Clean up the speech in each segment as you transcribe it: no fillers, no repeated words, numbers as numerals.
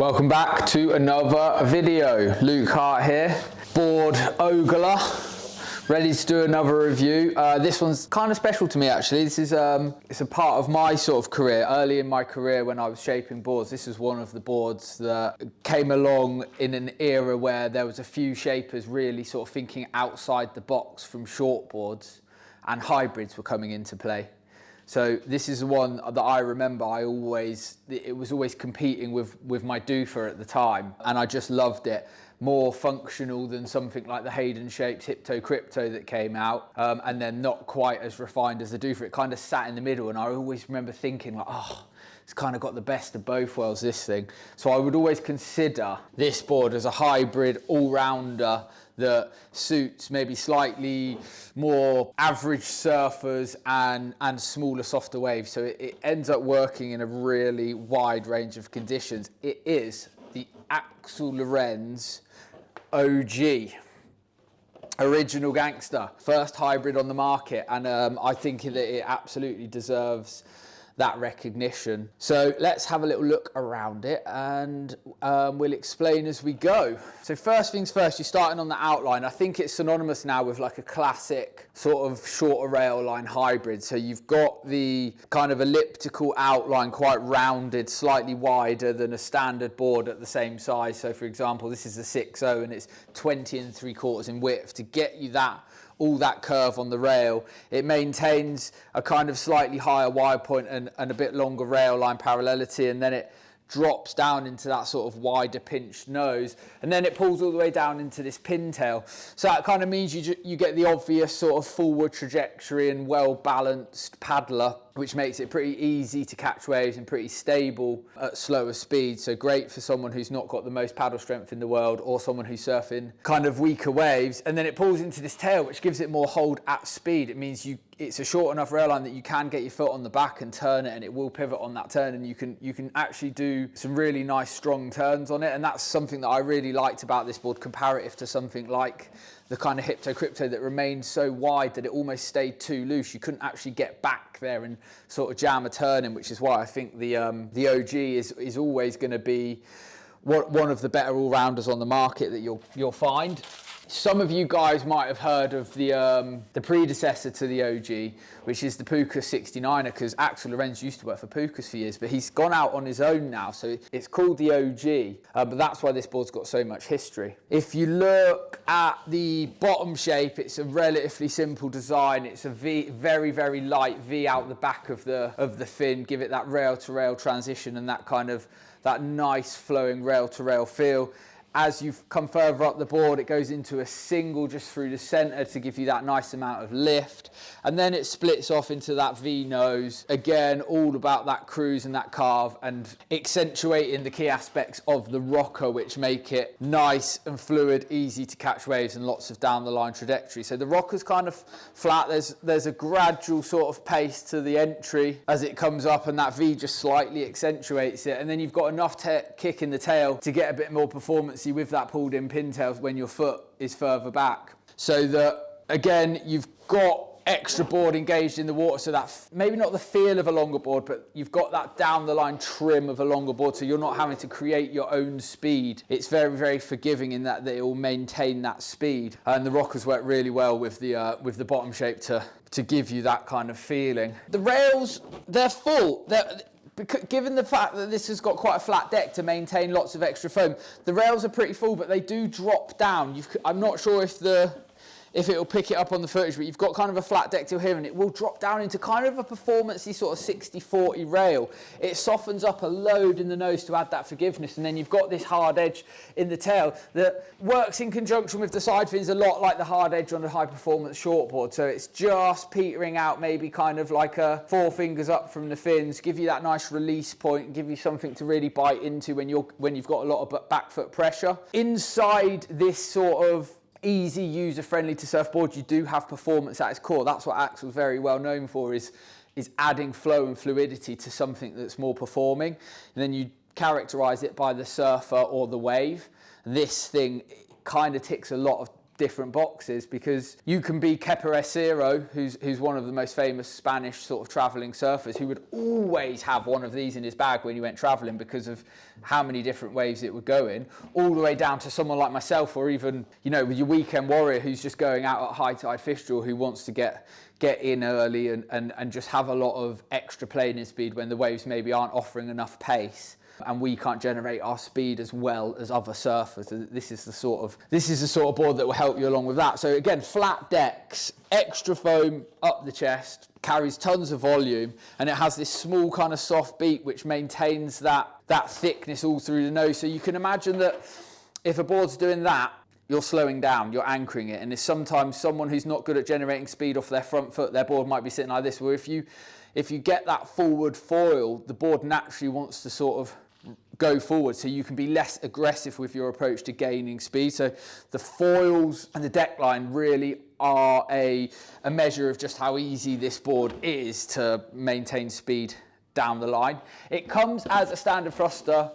Welcome back to another video. Luke Hart here, board ogler, ready to do another review. This one's kind of special to me actually. This is it's a part of my sort of career. Early in my career when I was shaping boards, this was one of the boards that came along in an era where there was a few shapers really sort of thinking outside the box from short boards, and hybrids were coming into play. So this is the one that I remember it was always competing with my doofer at the time, and I just loved it. More functional than something like the Hayden Shapes Hypto Crypto that came out, and then not quite as refined as the doofer. It kind of sat in the middle, and I always remember thinking like, oh, it's kind of got the best of both worlds, this thing. So I would always consider this board as a hybrid all-rounder that suits maybe slightly more average surfers and smaller, softer waves. So it ends up working in a really wide range of conditions. It is the Axel Lorentz OG. Original gangster, first hybrid on the market, and I think that it absolutely deserves that recognition. So let's have a little look around it, and we'll explain as we go. So first things first, you're starting on the outline. I think it's synonymous now with like a classic sort of shorter rail line hybrid. So you've got the kind of elliptical outline, quite rounded, slightly wider than a standard board at the same size. So for example, this is a 6.0 and it's 20 3/4 in width. To get you all that curve on the rail, it maintains a kind of slightly higher wide point and a bit longer rail line parallelity, and then it drops down into that sort of wider pinched nose, and then it pulls all the way down into this pintail. So that kind of means you get the obvious sort of forward trajectory and well balanced paddler, which makes it pretty easy to catch waves and pretty stable at slower speeds. So great for someone who's not got the most paddle strength in the world, or someone who's surfing kind of weaker waves. And then it pulls into this tail, which gives it more hold at speed. It means it's a short enough rail line that you can get your foot on the back and turn it, and it will pivot on that turn, and you can actually do some really nice strong turns on it. And that's something that I really liked about this board, comparative to something like the kind of Hypto Crypto that remained so wide that it almost stayed too loose. You couldn't actually get back there and sort of jam a turn in, which is why I think the OG is always going to be one of the better all-rounders on the market that you'll find. Some of you guys might have heard of the predecessor to the OG, which is the Puka 69er, because Axel Lorentz used to work for Pukas for years, but he's gone out on his own now, so it's called the OG, but that's why this board's got so much history. If you look at the bottom shape, it's a relatively simple design. It's a V, very, very light V out the back of the fin, give it that rail-to-rail transition and that nice flowing rail-to-rail feel. As you've come further up the board, it goes into a single just through the center to give you that nice amount of lift. And then it splits off into that V nose. Again, all about that cruise and that carve, and accentuating the key aspects of the rocker, which make it nice and fluid, easy to catch waves, and lots of down the line trajectory. So the rocker's kind of flat. There's a gradual sort of pace to the entry as it comes up, and that V just slightly accentuates it. And then you've got enough kick in the tail to get a bit more performance with that pulled in pintail when your foot is further back. So that, again, you've got extra board engaged in the water, so that maybe not the feel of a longer board, but you've got that down the line trim of a longer board, so you're not having to create your own speed. It's very, very forgiving in that it will maintain that speed, and the rockers work really well with the bottom shape to give you that kind of feeling. The rails, they're full. Given the fact that this has got quite a flat deck to maintain lots of extra foam, the rails are pretty full, but they do drop down. I'm not sure if it'll pick it up on the footage, but you've got kind of a flat deck till here, and it will drop down into kind of a performance-y sort of 60-40 rail. It softens up a load in the nose to add that forgiveness, and then you've got this hard edge in the tail that works in conjunction with the side fins a lot like the hard edge on a high-performance shortboard. So it's just petering out, maybe kind of like a 4 fingers up from the fins, give you that nice release point, give you something to really bite into when you've got a lot of back foot pressure. Inside this sort of easy, user-friendly to surfboard, you do have performance at its core. That's what Axel's very well known for, is adding flow and fluidity to something that's more performing. And then you characterize it by the surfer or the wave. This thing kind of ticks a lot of different boxes, because you can be Caperecero, who's one of the most famous Spanish sort of traveling surfers, who would always have one of these in his bag when he went traveling because of how many different waves it would go in, all the way down to someone like myself, or even, you know, with your weekend warrior who's just going out at high tide fish drill, who wants to get in early and just have a lot of extra planing speed when the waves maybe aren't offering enough pace, and we can't generate our speed as well as other surfers. This is the sort of board that will help you along with that. So again, flat decks, extra foam up the chest, carries tons of volume, and it has this small kind of soft beat which maintains that thickness all through the nose. So you can imagine that if a board's doing that, you're slowing down, you're anchoring it, and it's sometimes someone who's not good at generating speed off their front foot, their board might be sitting like this, where if you get that forward foil, the board naturally wants to sort of go forward, so you can be less aggressive with your approach to gaining speed. So the foils and the deck line really are a measure of just how easy this board is to maintain speed down the line. It comes as a standard thruster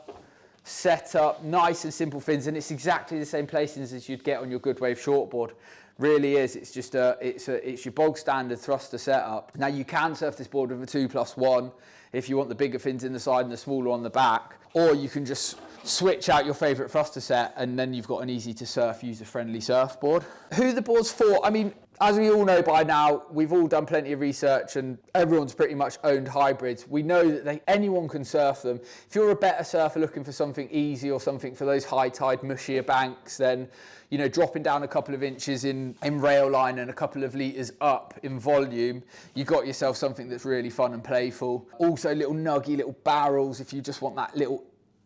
setup, nice and simple fins, and it's exactly the same placings as you'd get on your good wave shortboard. Really is. It's just it's your bog standard thruster setup. Now you can surf this board with a 2+1 if you want the bigger fins in the side and the smaller on the back, or you can just switch out your favorite thruster set, and then you've got an easy to surf, user-friendly surfboard. Who the board's for? I mean, as we all know by now, we've all done plenty of research and everyone's pretty much owned hybrids. We know that anyone can surf them. If you're a better surfer looking for something easy or something for those high tide, mushier banks, then, you know, dropping down a couple of inches in rail line and a couple of litres up in volume, you got yourself something that's really fun and playful. Also little nuggy little barrels if you just want that little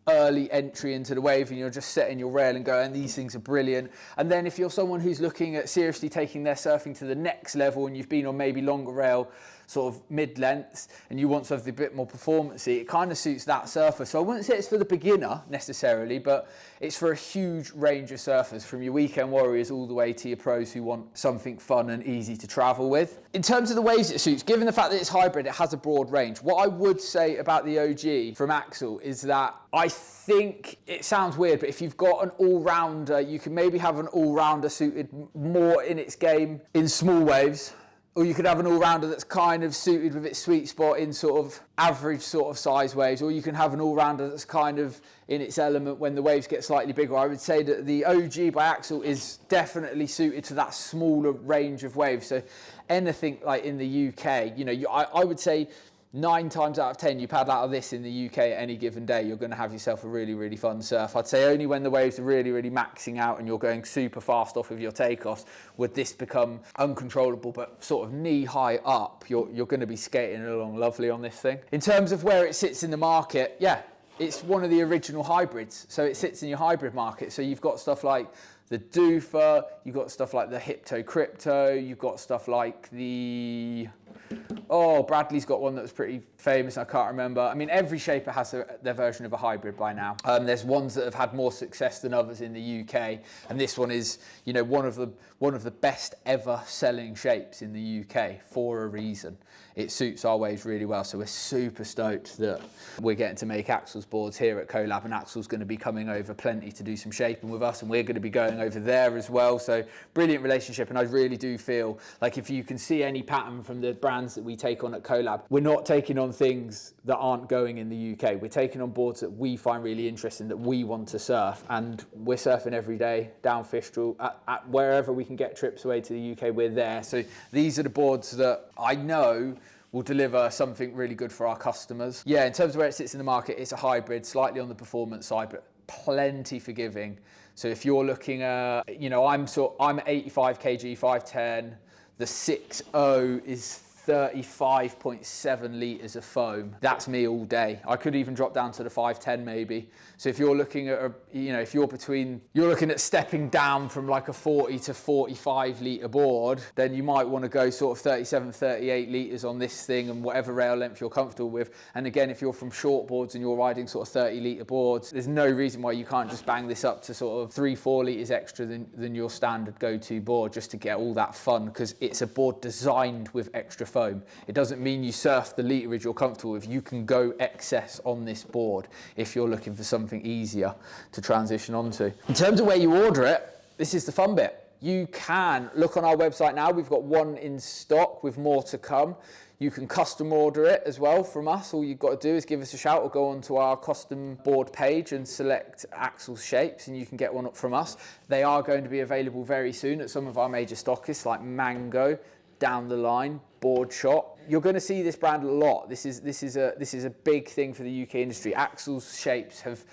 early entry into the wave and you're just setting your rail and going, these things are brilliant. And then if you're someone who's looking at seriously taking their surfing to the next level, and you've been on maybe longer rail, sort of mid-lengths, and you want something a bit more performance-y, it kind of suits that surfer. So I wouldn't say it's for the beginner necessarily, but it's for a huge range of surfers, from your weekend warriors all the way to your pros who want something fun and easy to travel with. In terms of the waves it suits, given the fact that it's hybrid, it has a broad range. What I would say about the OG from Axel is that I think, it sounds weird, but if you've got an all-rounder, you can maybe have an all-rounder suited more in its game in small waves, or you could have an all-rounder that's kind of suited with its sweet spot in sort of average sort of size waves, or you can have an all-rounder that's kind of in its element when the waves get slightly bigger. I would say that the OG by Axel is definitely suited to that smaller range of waves. So anything like in the UK, you know, I would say 9 times out of 10 you paddle out of this in the UK at any given day, you're going to have yourself a really, really fun surf. I'd say only when the waves are really, really maxing out and you're going super fast off of your takeoffs would this become uncontrollable, but sort of knee high up, you're going to be skating along lovely on this thing. In terms of where it sits in the market, yeah, it's one of the original hybrids, so it sits in your hybrid market. So you've got stuff like the Doofer, you've got stuff like the Hypto Crypto, you've got stuff like the... Oh, Bradley's got one that was pretty famous, I can't remember. I mean, every shaper has their version of a hybrid by now. There's ones that have had more success than others in the UK, and this one is, you know, one of the best ever selling shapes in the UK for a reason. It suits our waves really well, so we're super stoked that we're getting to make Axel's boards here at Collab, and Axel's going to be coming over plenty to do some shaping with us, and we're going to be going over there as well. So brilliant relationship, and I really do feel like if you can see any pattern from the brands that we take on at Collab, we're not taking on things that aren't going in the UK. We're taking on boards that we find really interesting, that we want to surf, and we're surfing every day down Fistral at wherever we can get trips away to the UK, we're there. So these are the boards that I know will deliver something really good for our customers. Yeah, in terms of where it sits in the market, it's a hybrid, slightly on the performance side, but plenty forgiving. So if you're looking at, you know, I'm 85 kg, 5'10", the 6.0 is 35.7 litres of foam. That's me all day. I could even drop down to the 5'10" maybe. So if you're looking at, if you're looking at stepping down from like a 40 to 45 litre board, then you might want to go sort of 37, 38 litres on this thing and whatever rail length you're comfortable with. And again, if you're from short boards and you're riding sort of 30 litre boards, there's no reason why you can't just bang this up to sort of 3-4 litres extra than your standard go-to board, just to get all that fun, because it's a board designed with extra foam. It doesn't mean you surf the literage you're comfortable with. You can go excess on this board if you're looking for something easier to transition onto. In terms of where you order it, this is the fun bit. you can look on our website now. We've got one in stock with more to come. You can custom order it as well from us. All you've got to do is give us a shout or go onto our custom board page and select Axel's shapes, and you can get one up from us. They are going to be available very soon at some of our major stockists like Mango, Down the Line, Board Shop. You're going to see this brand a lot. This is a big thing for the UK industry. Axel's shapes have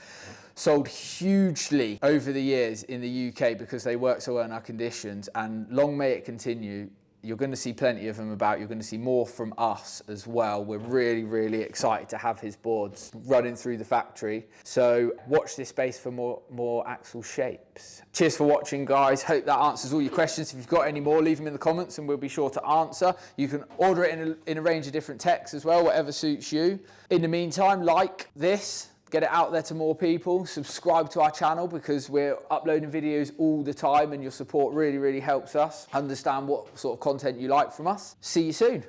sold hugely over the years in the UK because they work so well in our conditions, and long may it continue. You're going to see plenty of them about. You're going to see more from us as well. We're really, really excited to have his boards running through the factory. So watch this space for more Axel shapes. Cheers for watching, guys. Hope that answers all your questions. If you've got any more, leave them in the comments and we'll be sure to answer. You can order it in a range of different texts as well, whatever suits you. In the meantime, like this. Get it out there to more people. Subscribe to our channel because we're uploading videos all the time and your support really, really helps us understand what sort of content you like from us. See you soon.